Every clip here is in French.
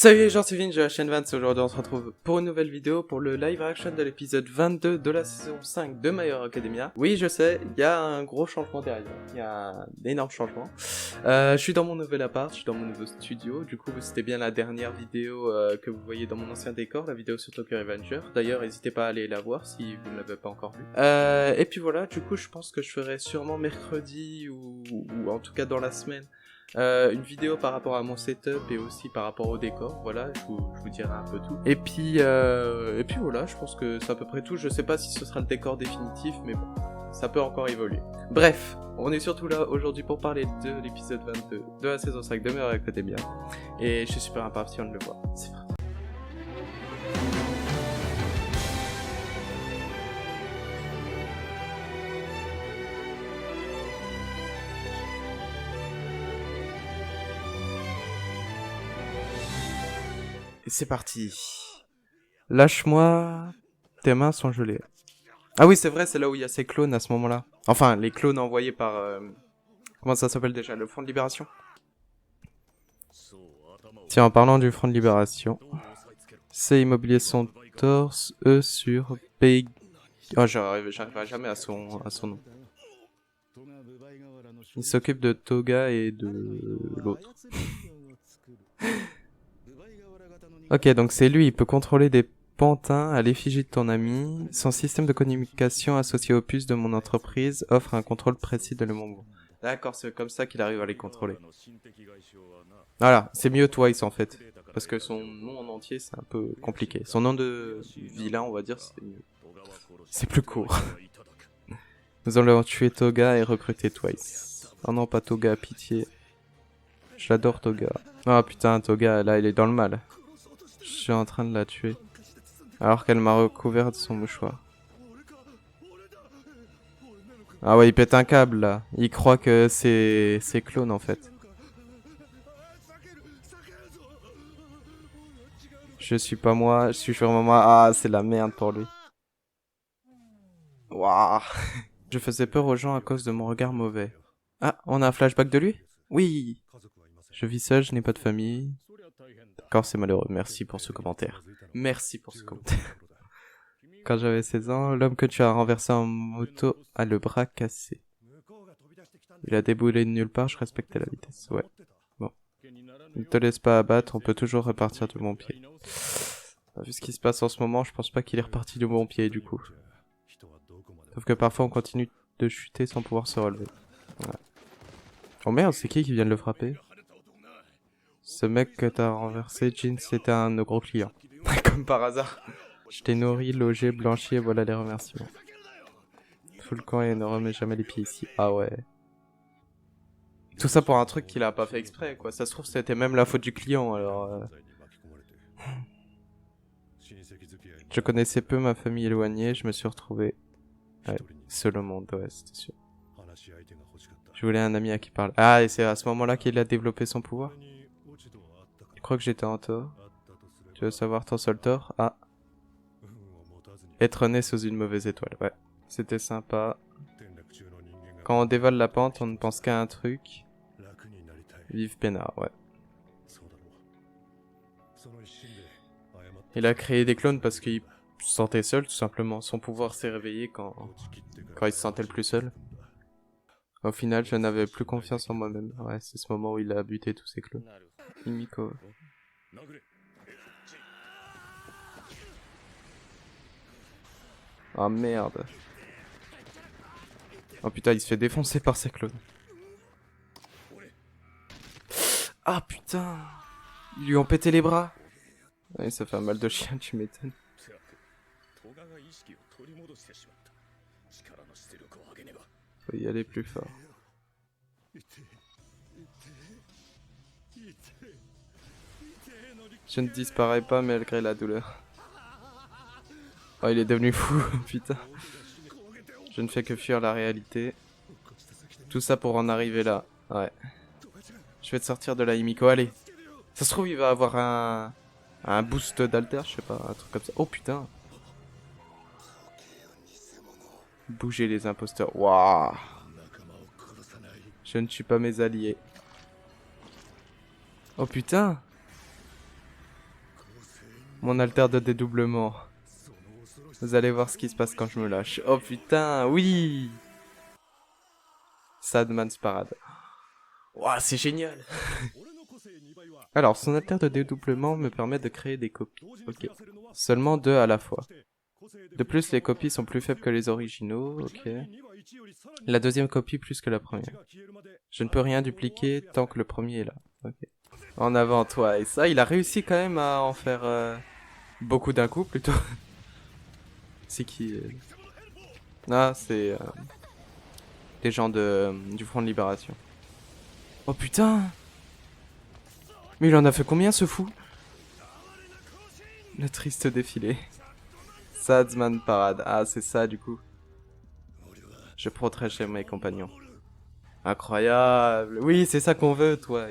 Salut les gens, c'est Vin de la chaîne Vance. Aujourd'hui on se retrouve pour une nouvelle vidéo pour le live action de l'épisode 22 de la saison 5 de My Hero Academia. Oui, je sais, il y a un gros changement derrière, il y a un énorme changement. Je suis dans mon nouvel appart, je suis dans mon nouveau studio. Du coup c'était bien la dernière vidéo que vous voyez dans mon ancien décor, la vidéo sur Tokyo Revenger. D'ailleurs n'hésitez pas à aller la voir si vous ne l'avez pas encore vue. Et puis voilà, du coup je pense que je ferai sûrement mercredi ou en tout cas dans la semaine une vidéo par rapport à mon setup et aussi par rapport au décor, voilà, je vous dirai un peu tout. Et puis voilà, je pense que c'est à peu près tout. Je sais pas si ce sera le décor définitif, mais bon, ça peut encore évoluer. Bref, on est surtout là aujourd'hui pour parler de l'épisode 22 de la saison 5 de My Hero Academia. Et je suis super impatient de le voir. C'est parti. Et c'est parti. Lâche-moi, tes mains sont gelées. Ah oui, c'est vrai, c'est là où il y a ces clones à ce moment-là. Enfin, les clones envoyés par... comment ça s'appelle déjà? Le Front de Libération. Tiens, en parlant du Front de Libération, C immobilier son torse, E sur B... Oh, j'arriverai jamais à son nom. Il s'occupe de Toga et de l'autre. Ok, donc c'est lui, il peut contrôler des pantins à l'effigie de ton ami. Son système de communication associé aux puces de mon entreprise offre un contrôle précis de le mouvement. D'accord, c'est comme ça qu'il arrive à les contrôler. Voilà, c'est mieux Twice en fait. Parce que son nom en entier, c'est un peu compliqué. Son nom de vilain, on va dire, c'est mieux. C'est plus court. Nous allons tuer Toga et recruter Twice. Oh non, pas Toga, pitié. J'adore Toga. Oh putain, Toga, là, il est dans le mal. Je suis en train de la tuer. Alors qu'elle m'a recouvert de son mouchoir. Ah ouais, il pète un câble, là. Il croit que c'est clone, en fait. Je suis pas moi, je suis vraiment moi. Ah, c'est la merde pour lui. Waouh. Je faisais peur aux gens à cause de mon regard mauvais. Ah, on a un flashback de lui? Oui. Je vis seul, je n'ai pas de famille. D'accord, c'est malheureux. Merci pour ce commentaire. Merci pour ce commentaire. Quand j'avais 16 ans, l'homme que tu as renversé en moto a le bras cassé. Il a déboulé de nulle part, je respectais la vitesse. Ouais. Bon. Ne te laisse pas abattre, on peut toujours repartir de bon pied. Vu ce qui se passe en ce moment, je pense pas qu'il est reparti de bon pied du coup. Sauf que parfois on continue de chuter sans pouvoir se relever. Ouais. Oh merde, c'est qui vient de le frapper? Ce mec que t'as renversé, Jean, c'était un de nos gros clients. Comme par hasard. Je t'ai nourri, logé, blanchi et voilà les remerciements. Fous le camp et ne remets jamais les pieds ici. Ah ouais. Tout ça pour un truc qu'il a pas fait exprès, quoi. Ça se trouve, c'était même la faute du client, alors... Je connaissais peu ma famille éloignée, je me suis retrouvé... Ouais, seul au monde, ouais, c'était sûr. Je voulais un ami à qui parler. Ah, et c'est à ce moment-là qu'il a développé son pouvoir? Tu crois que j'étais en tort? Tu veux savoir ton seul tort? Ah. Être né sous une mauvaise étoile, ouais. C'était sympa. Quand on dévale la pente, on ne pense qu'à un truc. Vive peinard, ouais. Il a créé des clones parce qu'il se sentait seul, tout simplement. Son pouvoir s'est réveillé quand il se sentait le plus seul. Au final, je n'avais plus confiance en moi-même. Ouais, c'est ce moment où il a buté tous ses clones. Himiko. Oh merde. Oh putain, il se fait défoncer par ses clones. Ah putain. Ils lui ont pété les bras. Ouais, ça fait un mal de chien, tu m'étonnes. Faut y aller plus fort. Je ne disparais pas malgré la douleur. Oh, il est devenu fou, putain. Je ne fais que fuir la réalité. Tout ça pour en arriver là. Ouais. Je vais te sortir de la Himiko, allez. Ça se trouve, il va avoir un boost d'alter, je sais pas, un truc comme ça. Oh putain. Bougez les imposteurs. Waouh. Je ne suis pas mes alliés. Oh putain. Mon alter de dédoublement. Vous allez voir ce qui se passe quand je me lâche. Oh putain, oui. Sadman's Parade. Ouah, c'est génial. Alors, son alter de dédoublement me permet de créer des copies. Ok. Seulement 2 à la fois. De plus, les copies sont plus faibles que les originaux. Ok. La deuxième copie plus que la première. Je ne peux rien dupliquer tant que le premier est là. Ok. En avant, toi. Et ça, il a réussi quand même à en faire beaucoup d'un coup, plutôt. C'est qui Ah, c'est les gens du Front de Libération. Oh putain! Mais il en a fait combien, ce fou? Le triste défilé. Sadsman Parade. Ah, c'est ça, du coup. Je protégerai mes compagnons. Incroyable. Oui, c'est ça qu'on veut, toi.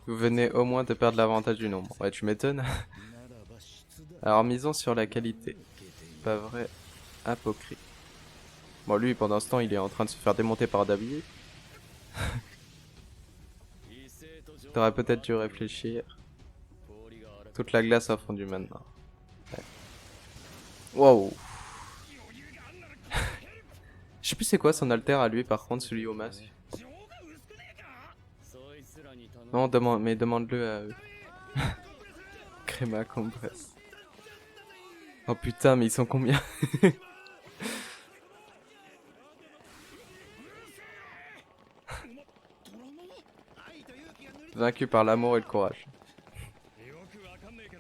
Vous venez au moins de perdre l'avantage du nombre. Ouais, tu m'étonnes. Alors, misons sur la qualité. Pas vrai. Hypocrite. Bon, lui, pendant ce temps, il est en train de se faire démonter par Dabi. T'aurais peut-être dû réfléchir. Toute la glace a fondu maintenant. Ouais. Wow. Je sais plus c'est quoi son alter à lui, par contre, celui au masque. Non, mais demande-le à eux. Créma compresse. Oh putain, mais ils sont combien? Vaincu par l'amour et le courage.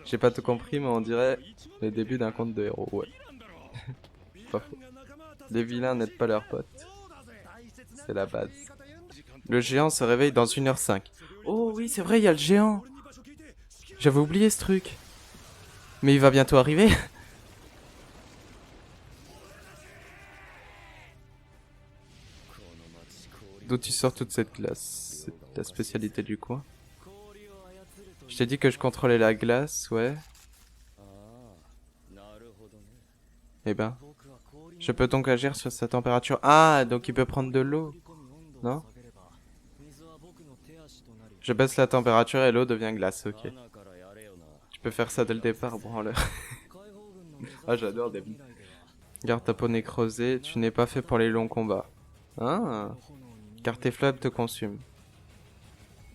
J'ai pas tout compris, mais on dirait le début d'un conte de héros, ouais. Pas faux. Les vilains n'aident pas leurs potes. C'est la base. Le géant se réveille dans 1h05. Oh oui, c'est vrai, il y a le géant. J'avais oublié ce truc. Mais il va bientôt arriver. D'où tu sors toute cette glace? C'est la spécialité du coin. Je t'ai dit que je contrôlais la glace, ouais. Eh ben, je peux donc agir sur sa température. Ah, donc il peut prendre de l'eau. Non? Je baisse la température et l'eau devient glace, ok. Tu peux faire ça dès le départ, branleur. Ah, j'adore David. Garde ta peau nécrosée, tu n'es pas fait pour les longs combats. Ah, car tes flammes te consument.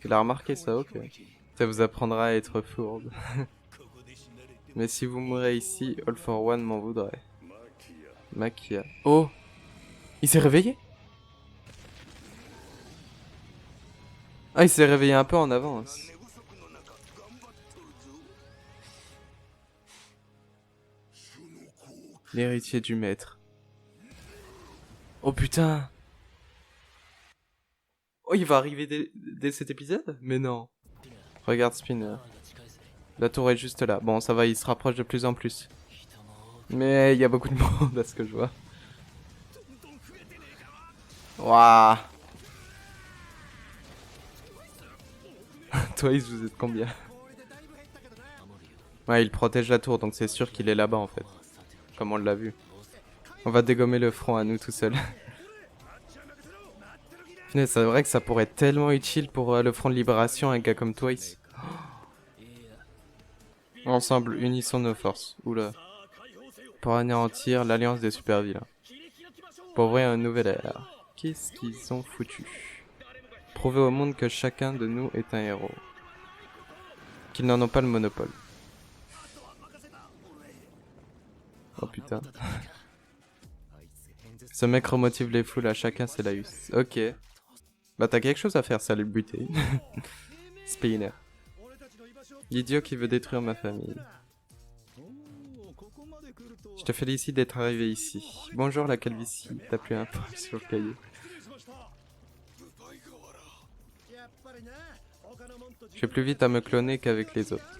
Tu l'as remarqué ça, ok. Ça vous apprendra à être fourbe. Mais si vous mourrez ici, All for One m'en voudrait. Makia. Oh! Il s'est réveillé? Ah, il s'est réveillé un peu en avance. L'héritier du maître. Oh putain! Oh, il va arriver dès cet épisode? Mais non. Regarde Spinner. La tour est juste là. Bon, ça va, il se rapproche de plus en plus. Mais il y a beaucoup de monde à ce que je vois. Waouh. Toi, vous êtes combien? Ouais, il protège la tour, donc c'est sûr qu'il est là-bas en fait. Comme on l'a vu. On va dégommer le front à nous tout seul. C'est vrai que ça pourrait être tellement utile pour le front de libération, un gars comme Twice. Ensemble, unissons nos forces. Oula. Pour anéantir l'alliance des super vilains. Pour ouvrir un nouvel ère. Qu'est-ce qu'ils ont foutu? Prouver au monde que chacun de nous est un héros. Qu'ils n'en ont pas le monopole. Oh putain. Ce mec remotive les foules à chacun c'est Laïus. Ok. Bah t'as quelque chose à faire, ça le buter. Spinner. L'idiot qui veut détruire ma famille. Je te félicite d'être arrivé ici. Bonjour la calvitie, t'as plus un point sur le cahier. Je suis plus vite à me cloner qu'avec les autres.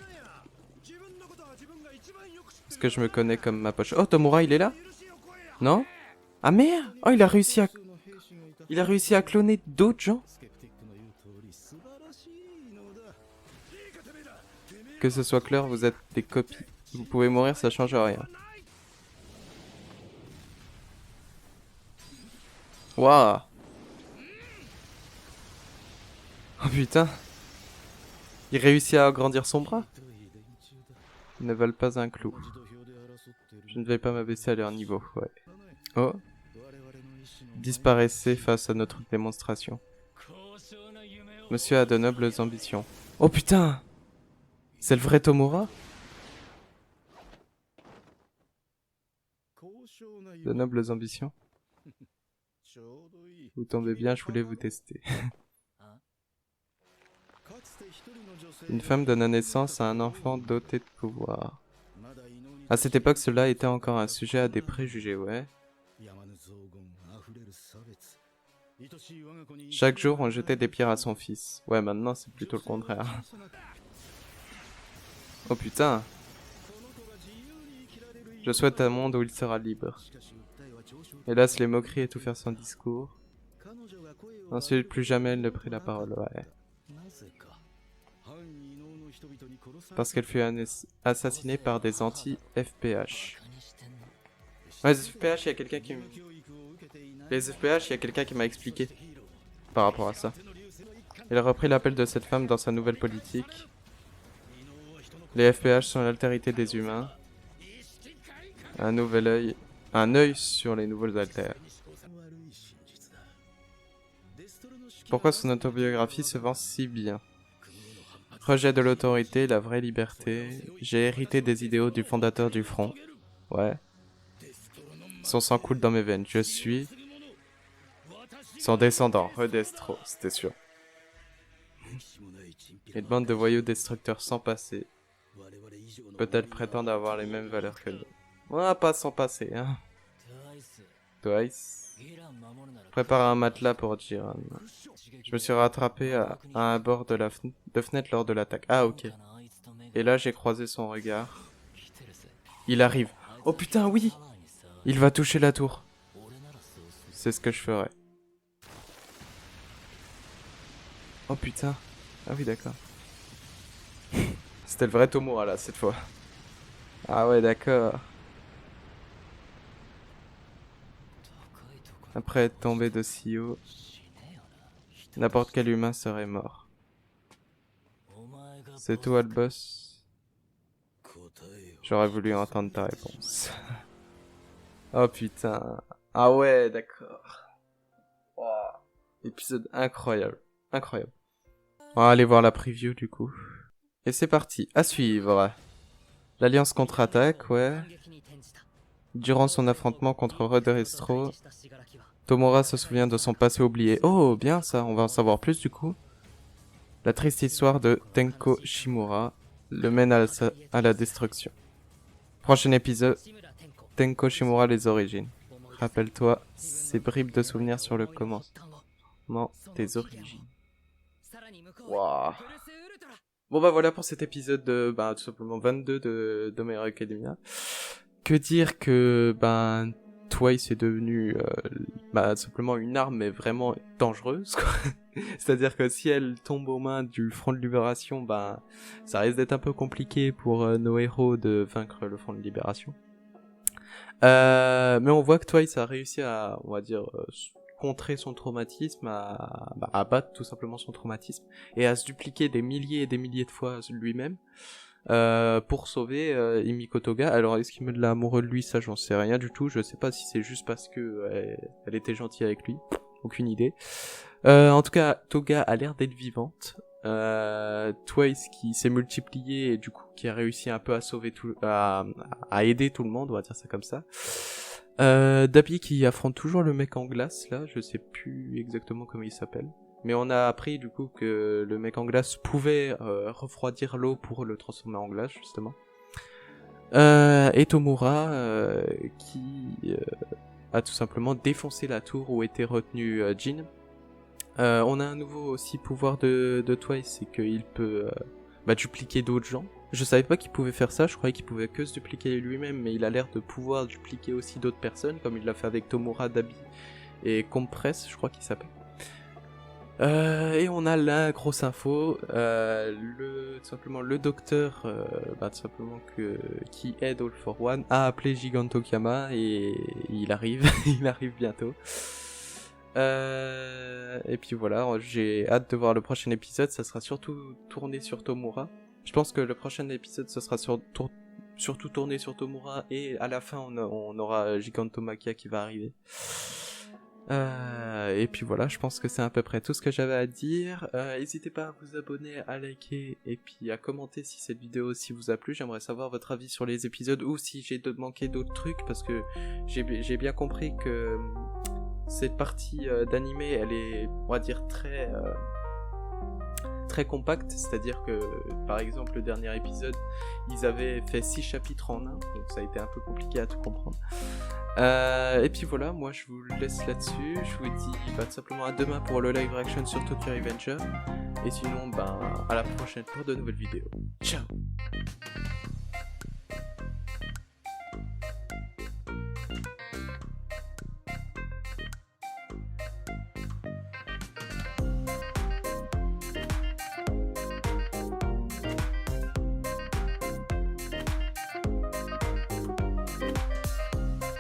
Est-ce que je me connais comme ma poche? Oh, Tomura, il est là? Non? Ah merde! Oh, il a réussi à cloner d'autres gens? Que ce soit clair, vous êtes des copies. Vous pouvez mourir, ça change rien. Waouh! Oh putain! Il réussit à agrandir son bras? Ils ne valent pas un clou. Je ne vais pas m'abaisser à leur niveau, ouais. Oh. Disparaissez face à notre démonstration. Monsieur a de nobles ambitions. Oh putain! C'est le vrai Tomura? De nobles ambitions? Vous tombez bien, je voulais vous tester. Une femme donne naissance à un enfant doté de pouvoir. À cette époque, cela était encore un sujet à des préjugés, ouais. Chaque jour, on jetait des pierres à son fils. Ouais, maintenant, c'est plutôt le contraire. Oh putain! Je souhaite un monde où il sera libre. Hélas, les moqueries étouffèrent son discours. Ensuite, plus jamais elle ne prit la parole, ouais. Parce qu'elle fut assassinée par des anti-FPH. Ouais, les FPH, il y a quelqu'un qui... Les FPH, il y a quelqu'un qui m'a expliqué par rapport à ça. Il a repris l'appel de cette femme dans sa nouvelle politique. Les FPH sont l'altérité des humains. Un œil sur les nouveaux altères. Pourquoi son autobiographie se vend si bien? Rejet de l'autorité, la vraie liberté. J'ai hérité des idéaux du fondateur du Front. Ouais. Son sang coule dans mes veines. Je suis son descendant, Redestro, c'était sûr. Une bande de voyous destructeurs sans passé. Peut-être prétendent avoir les mêmes valeurs que nous. Ah, pas sans passé, hein. Twice. Prépare un matelas pour Jiran. Je me suis rattrapé à un bord de fenêtre lors de l'attaque. Ah, ok. Et là, j'ai croisé son regard. Il arrive. Oh putain, oui! Il va toucher la tour. C'est ce que je ferai. Oh putain. Ah oui, d'accord. C'était le vrai Tomura, là, cette fois. Ah ouais, d'accord. Après être tombé de si haut, n'importe quel humain serait mort. C'est toi le boss? J'aurais voulu entendre ta réponse. Oh putain. Ah ouais, d'accord. Wow. Épisode incroyable. Incroyable. On va aller voir la preview du coup. Et c'est parti, à suivre. L'Alliance contre-attaque, ouais. Durant son affrontement contre Redestro, Tomura se souvient de son passé oublié. Oh, bien ça, on va en savoir plus du coup. La triste histoire de Tenko Shimura le mène à la destruction. Prochain épisode, Tenko Shimura les origines. Rappelle-toi ces bribes de souvenirs sur le commencement des origines. Waouh. Bon bah voilà pour cet épisode de tout simplement 22 de My Hero Academia. Que dire que Twice est devenu simplement une arme mais vraiment dangereuse quoi. C'est-à-dire que si elle tombe aux mains du Front de Libération, ça risque d'être un peu compliqué pour nos héros de vaincre le Front de Libération. Mais on voit que Twice a réussi à, on va dire, contrer son traumatisme, à battre tout simplement son traumatisme, et à se dupliquer des milliers et des milliers de fois lui-même, pour sauver Himiko Toga. Alors est-ce qu'il me l'a amoureux de lui? Ça j'en sais rien du tout, je sais pas si c'est juste parce que elle était gentille avec lui, aucune idée. En tout cas, Toga a l'air d'être vivante. Twice qui s'est multiplié et du coup qui a réussi un peu à sauver à aider tout le monde, on va dire ça comme ça. Dabi qui affronte toujours le mec en glace là, je sais plus exactement comment il s'appelle. Mais on a appris du coup que le mec en glace pouvait refroidir l'eau pour le transformer en glace justement. Et Tomura qui a tout simplement défoncé la tour où était retenu Jin. On a un nouveau aussi pouvoir de Twice, c'est qu'il peut dupliquer d'autres gens. Je savais pas qu'il pouvait faire ça, je croyais qu'il pouvait que se dupliquer lui-même, mais il a l'air de pouvoir dupliquer aussi d'autres personnes, comme il l'a fait avec Tomura, Dabi et Compress, je crois qu'il s'appelle. Et on a la grosse info, tout simplement le docteur, tout simplement qui aide All for One, a appelé Gigantokama et il arrive, il arrive bientôt. Et puis voilà, j'ai hâte de voir le prochain épisode, ça sera surtout tourné sur Tomura. Je pense que le prochain épisode, ce sera surtout tourner sur Tomura, et à la fin on aura Gigantomachia qui va arriver. Et puis voilà, je pense que c'est à peu près tout ce que j'avais à dire. N'hésitez pas à vous abonner, à liker et puis à commenter si cette vidéo aussi vous a plu. J'aimerais savoir votre avis sur les épisodes ou si j'ai manqué d'autres trucs, parce que j'ai bien compris que cette partie d'animé, elle est, on va dire, très compacte, c'est-à-dire que par exemple le dernier épisode ils avaient fait 6 chapitres en un, donc ça a été un peu compliqué à tout comprendre. Et puis voilà, moi je vous laisse là-dessus, je vous dis tout simplement à demain pour le live reaction sur Tokyo Revenger, et sinon à la prochaine pour de nouvelles vidéos. Ciao.